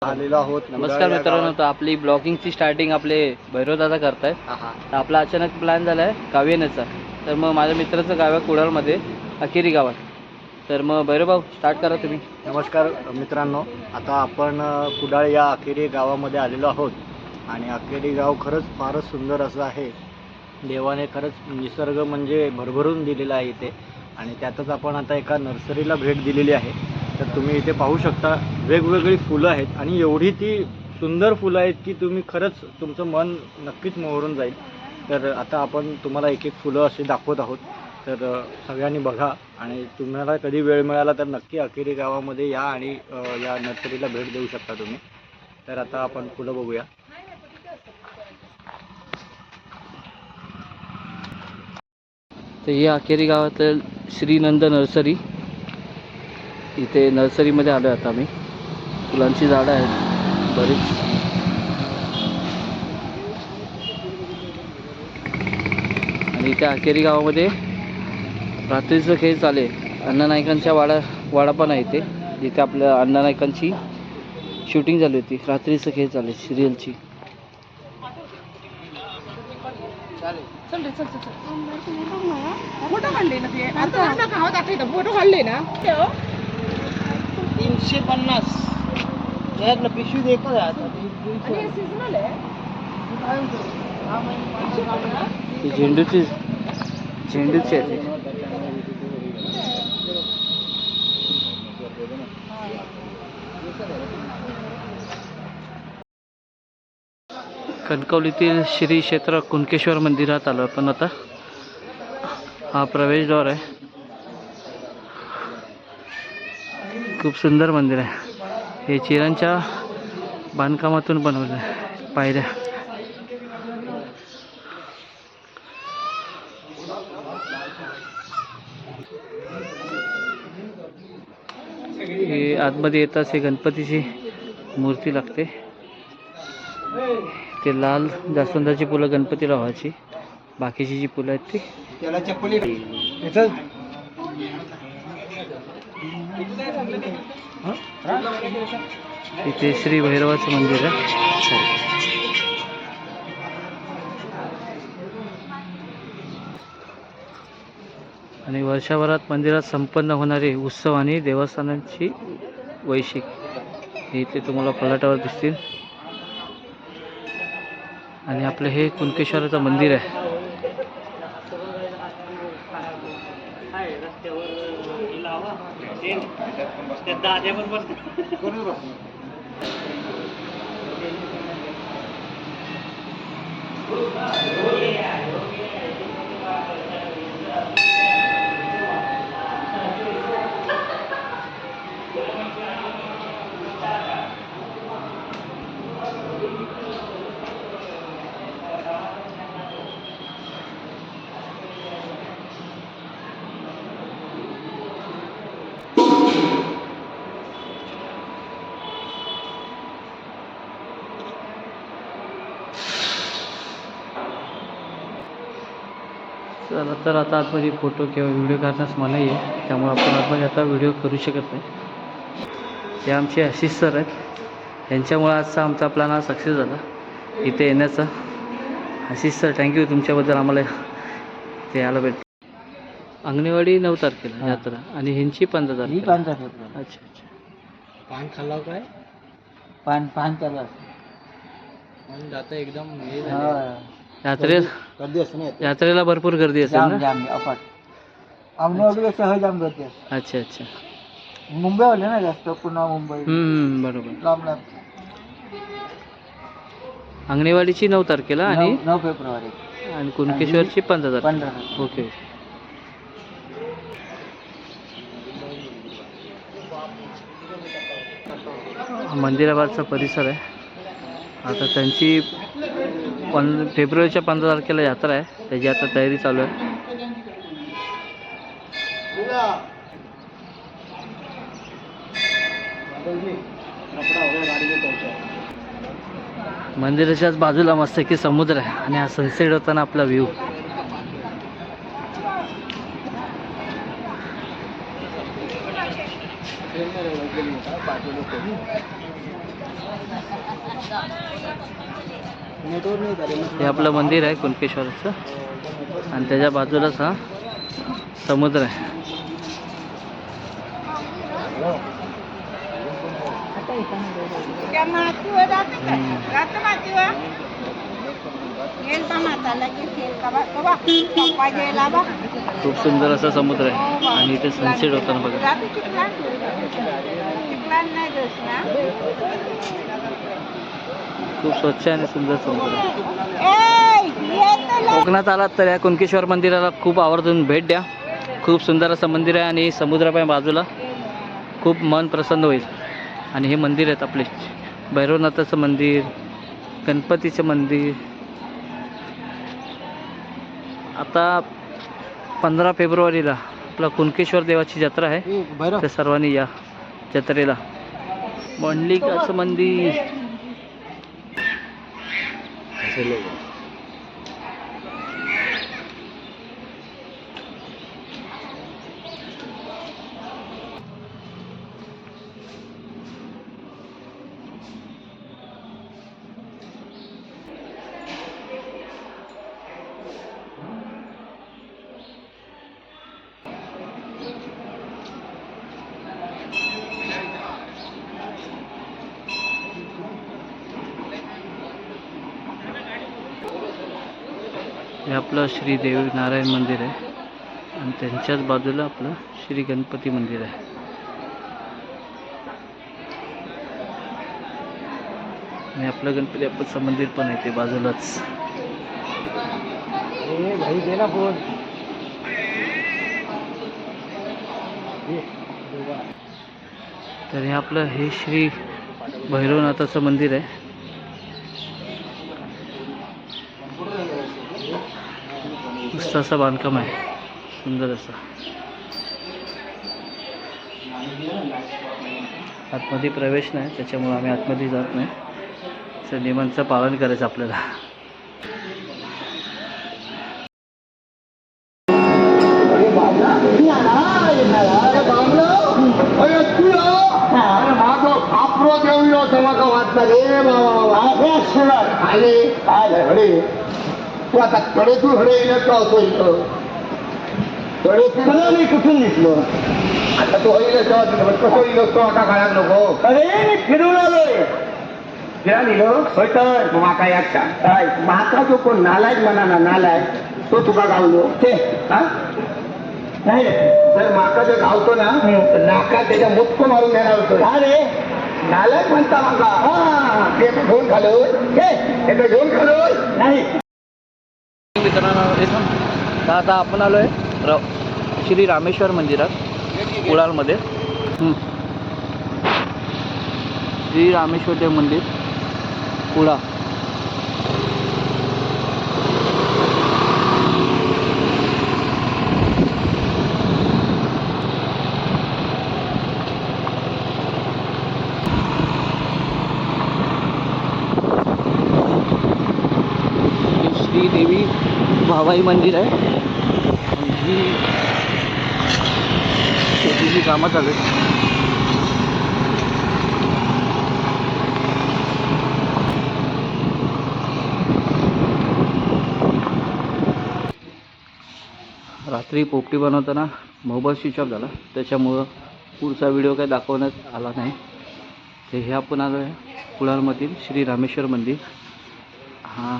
आलेलो आहोत. नमस्कार मित्रांनो, तर आपली ब्लॉगिंगची स्टार्टिंग आपले भैरव दादा करतायत. तर आपला अचानक प्लॅन झाला आहे गावी येण्याचा. तर मग माझ्या मित्राचं गाव आहे कुडाळमध्ये, अखेरी गावात. तर मग भैरव भाऊ स्टार्ट करा तुम्ही. नमस्कार मित्रांनो, आता आपण कुडाळ या अखेरी गावामध्ये आलेलो आहोत आणि अखेरी गाव खरंच फारच सुंदर असं आहे. देवाने खरंच निसर्ग म्हणजे भरभरून दिलेला आहे इथे आणि त्यातच आपण आता एका नर्सरीला भेट दिलेली आहे. तर तुम्ही इथे पाहू शकता वेगवेगळी फुलं आहेत आणि एवढी ती सुंदर फुलं आहेत की तुम्ही खरंच तुमचं मन नक्कीच मोहरून जाईल. तर आता आपण तुम्हाला एक एक फुलं अशी दाखवत आहोत. तर सगळ्यांनी बघा आणि तुम्हाला कधी वेळ मिळाला तर नक्की अखेरी गावामध्ये या आणि या नर्सरीला भेट देऊ शकता तुम्ही. तर आता आपण फुलं बघूया. तर ही अखेरी गावातील श्रीनंद नर्सरी. इथे नर्सरीमध्ये आलो आता आम्ही. फुलांची झाडं आहेत बरीच. आणि इथे अखेरी गावामध्ये रात्रीचं खेळ चाले. अण्णानायकांच्या वाडा पण आहे इथे, जिथे आपल्या अण्णानायकांची शूटिंग झाली होती. रात्रीचं खेळ चाले सिरियलची. फोटो काढले ना ते आता गावात दाखवतो. फोटो काढले ना 350 यातलं पिशवी दे का आता. आणि सीजनल आहे. ती झेंडूची आहे ती. कणकवलीतील श्री क्षेत्र कुणकेश्वर मंदिरात आलो आपण आता. हा प्रवेशद्वार आहे. खूप सुंदर मंदिर आहे. हे चिरांच्या बांधकामातून बनवलं आहे. पायऱ्या. हे आतमध्ये येताच हे गणपतीची मूर्ती लागते. ते लाल जास्वंदाची फुलं गणपतीला व्हायची. बाकीची जी फुलं आहेत ती त्याला चप्पली इथे श्री भैरवाचं मंदिर आहे. आणि वर्षभरात मंदिरात संपन्न होणारे उत्सव आणि देवस्थानांची वैशिक हे इथे तुम्हाला फलाटावर दिसतील. आणि आपलं हे कुणकेश्वराचं मंदिर आहे. चला, तर आता आतमध्ये फोटो किंवा व्हिडिओ काढण्यास मनाई आहे, त्यामुळे आपण आतमध्ये आता व्हिडिओ करू शकत नाही. ते आमचे आशिष सर आहेत. त्यांच्यामुळे आजचा आमचा प्लॅन हा सक्सेस झाला इथे येण्याचा. आशिष सर थँक्यू, तुमच्याबद्दल आम्हाला ते यायला भेटलं. अंगणेवाडी 9 तारखेला यात्रा आणि ह्यांची 15 तारखेला. अच्छा अच्छा. पान खाल्ला काय पान त्याला आता एकदम यात्रेला भरपूर गर्दी असेल ना. जाम अपाट आमनेवाडीपेक्षा जाम गर्दी असते. अच्छा अच्छा. मुंबईवाले ना जास्त, पुन्हा मुंबई बरोबर. लांब लांब. अंगणेवाडीची 9 तारखेला आणि 9 फेब्रुवारी आणि कुणकेश्वरची 15 तारखेला. 15. ओके. मंदिराबाहेरचा परिसर आहे. आता त्यांची फेब्रुवारीच्या 15 तारखेला यात्रा आहे, त्याची आता तयारी चालू आहे. मंदिराच्याच बाजूला मस्त की समुद्र आहे आणि हा सनसेट होताना आपला व्ह्यू. नेटवर्क नाही झाले. हे आपलं मंदिर आहे कुणकेश्वरचं आणि त्याच्या बाजूलाच हा समुद्र आहे. खूप सुंदर असा समुद्र आहे आणि इथे सनसेट होताना बघा. खूप स्वच्छ आणि सुंदर समुद्र आहे. कोकणात आलात तर या कुणकेश्वर मंदिराला खूप आवर्जून भेट द्या. खूप सुंदर असं मंदिर आहे आणि समुद्रापाय बाजूला खूप मन प्रसन्न होईल. आणि हे मंदिर आहेत आपले भैरवनाथाचं मंदिर, गणपतीचं मंदिर. आता 15 फेब्रुवारीला आपला कुणकेश्वर देवाची जत्रा आहे, तर सर्वांनी या जत्रेला. मंडलिकाचं मंदिर, हे आपलं श्री देवी नारायण मंदिर आहे आणि त्यांच्याच बाजूला आपलं श्री गणपती मंदिर आहे. आणि आपलं गणपती बाप्पाचं मंदिर पण आहे ते बाजूलाच. भाई दे ना फोन. तर हे आपलं हे श्री भैरवनाथाचं मंदिर आहे. मस्त असं बांधकाम आहे, सुंदर असं. आतमध्ये प्रवेश नाही, त्याच्यामुळे आम्ही आतमध्ये जात नाही. त्या नियमांचं पालन करायचं आपल्याला. तू आता कडे तू हडे येणं का होतो इथं कडे तू मी कुठून निघलो आता तो होईल कसं येईल तो आता काळात नको. अरे मी फिरून आलोय. फिरा निघलो होय तर माका एकटा काय माका जो कोण नालायक म्हणा ना नालायक तो तुका गावलो ते हा नाही जर माका जर गावतो ना तर नाका त्याच्या मुतको मारून घेणार होतो. अरे नालायक म्हणता माका हा ते घेऊन खालो हे घेऊन खालो नाही. मित्रांनो तर आता आपण आलो आहे श्री रामेश्वर मंदिरात कुडाळमध्ये. श्री रामेश्वर देव मंदिर कुडाळ. श्री देवी भावाई मंदिर आहे. ही शेतीची कामं चालू आहेत. रात्री पोपटी बनवताना मोबाईल स्विच ऑफ झाला, त्याच्यामुळं पुढचा व्हिडिओ काही दाखवण्यात आला नाही. ते हे आपण आलो आहे कुडाळमधील श्री रामेश्वर मंदिर. हा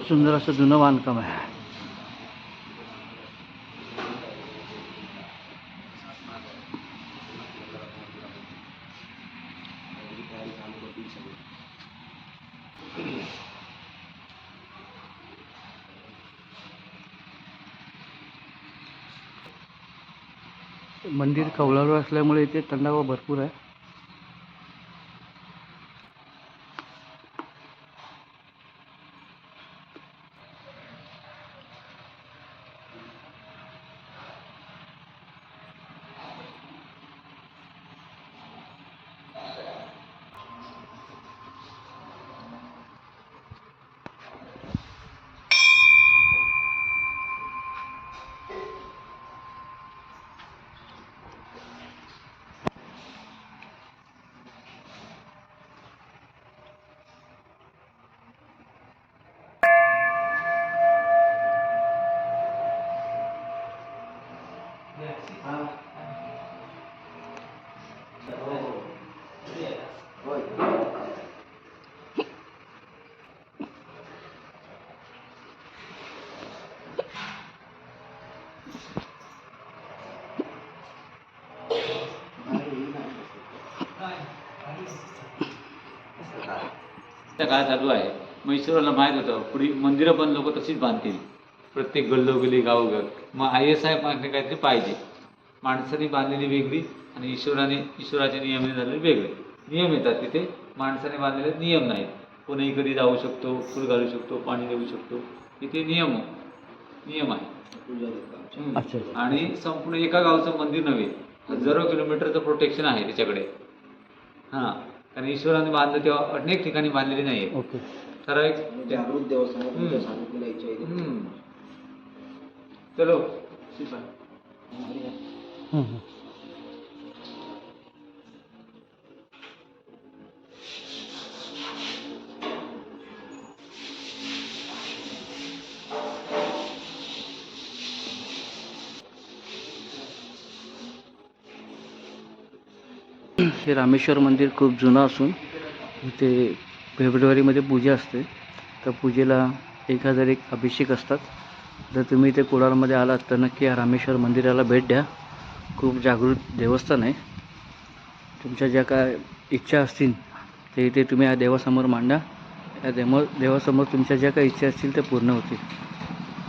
सुंदर असं जुनं बांधकाम आहे. मंदिर कौलारू असल्यामुळे इथे थंडावा भरपूर आहे. त्या काळ चालू आहे. मग ईश्वराला माहीत होतं पुढे मंदिरं पण लोक तशीच बांधतील, प्रत्येक गल्लोगल्ली गावोगाव. मग ISI मागणे काहीतरी पाहिजे. माणसाने बांधलेली वेगळी आणि ईश्वराच्या नियमाने झालेले वेगळे. नियम येतात तिथे, माणसाने बांधलेले नियम नाहीत. कोणीही कधी जाऊ शकतो, फुल घालू शकतो, पाणी देऊ शकतो. तिथे नियम आहे. अच्छा. आणि संपूर्ण एका गावचं मंदिर नव्हे, हजारो किलोमीटरचं प्रोटेक्शन आहे त्याच्याकडे. हां, कारण ईश्वराने बांधलं तेव्हा अनेक ठिकाणी बांधलेली नाही आहे. ओके. ठराविक चलो शिफा. हे रामेश्वर मंदिर खूप जुनं असून इथे फेब्रुवारीमध्ये पूजा असते. तर पूजेला 1001 अभिषेक असतात. जर तुम्ही इथे कुडाळमध्ये आलात तर नक्की या रामेश्वर मंदिराला भेट द्या. खूप जागृत देवस्थान आहे. तुमच्या ज्या काय इच्छा असतील ते इथे तुम्ही या देवासमोर मांडा. या देवासमोर तुमच्या ज्या काही इच्छा असतील ते पूर्ण होतील.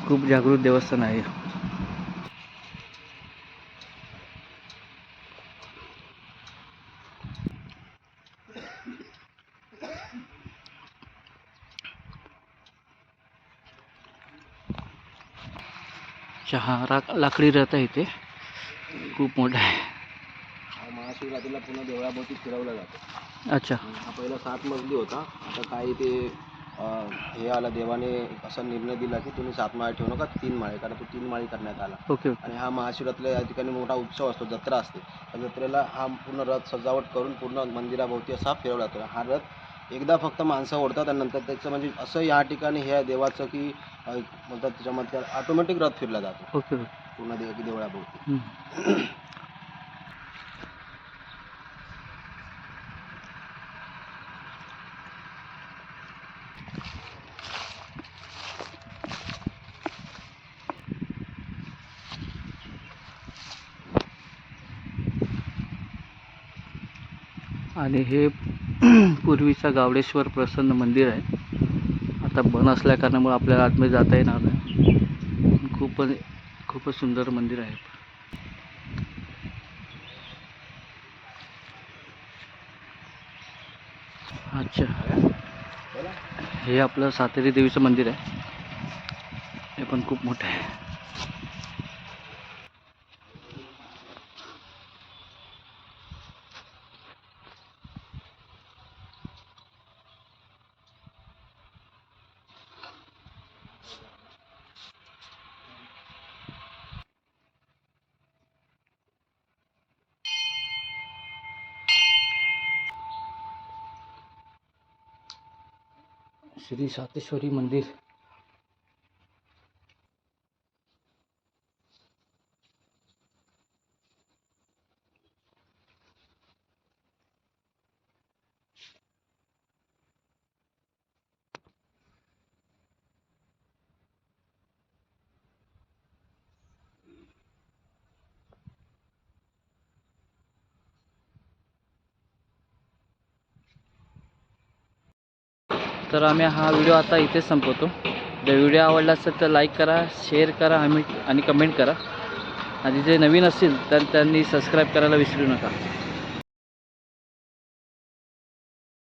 खूप जागृत देवस्थान आहे. लाकडी रथ आहे इथे, खूप मोठा आहे. महाशिवरात्रीला पुन्हा देवळाभोवती फिरवला जातो. अच्छा. हा पहिला 7 मजली होता. आता काही ते हे आला, देवाने असा निर्णय दिला की तुम्ही 7 माळे ठेवू नका, 3 माळे, कारण तो 3 माळी करण्यात आला. ओके. आणि हा महाशिवरात्रीला या ठिकाणी मोठा उत्सव असतो, जत्रा असते. त्या जत्रेला हा पूर्ण रथ सजावट करून पूर्ण मंदिराभोवती असा फिरवला जातो. हा रथ एकदा फक्त माणसं ओढतात आणि नंतर त्याचं म्हणजे असं या ठिकाणी हे देवाचं की म्हणतात त्याच्यामध्ये ऑटोमॅटिक रथ फिरला जातो ओके. पूर्ण देवळाभोवती. आणि हे पूर्वीचा गावडेश्वर प्रसन्न मंदिर आहे. आता बंद असल्या कारणामुळे आपल्याला आतमध्ये जाता येणार नाही. खूपच सुंदर मंदिर आहे. अच्छा, हे आपलं सातेरी देवीचं मंदिर आहे. हे पण खूप मोठं आहे. श्री सातेश्वरी मंदिर. तर आम्ही हा व्हिडिओ आता इथेच संपवतो. जर व्हिडिओ आवडला असेल तर लाईक करा, शेअर करा आणि कमेंट करा. आणि जे नवीन असतील तर त्यांनी सबस्क्राईब करायला विसरू नका.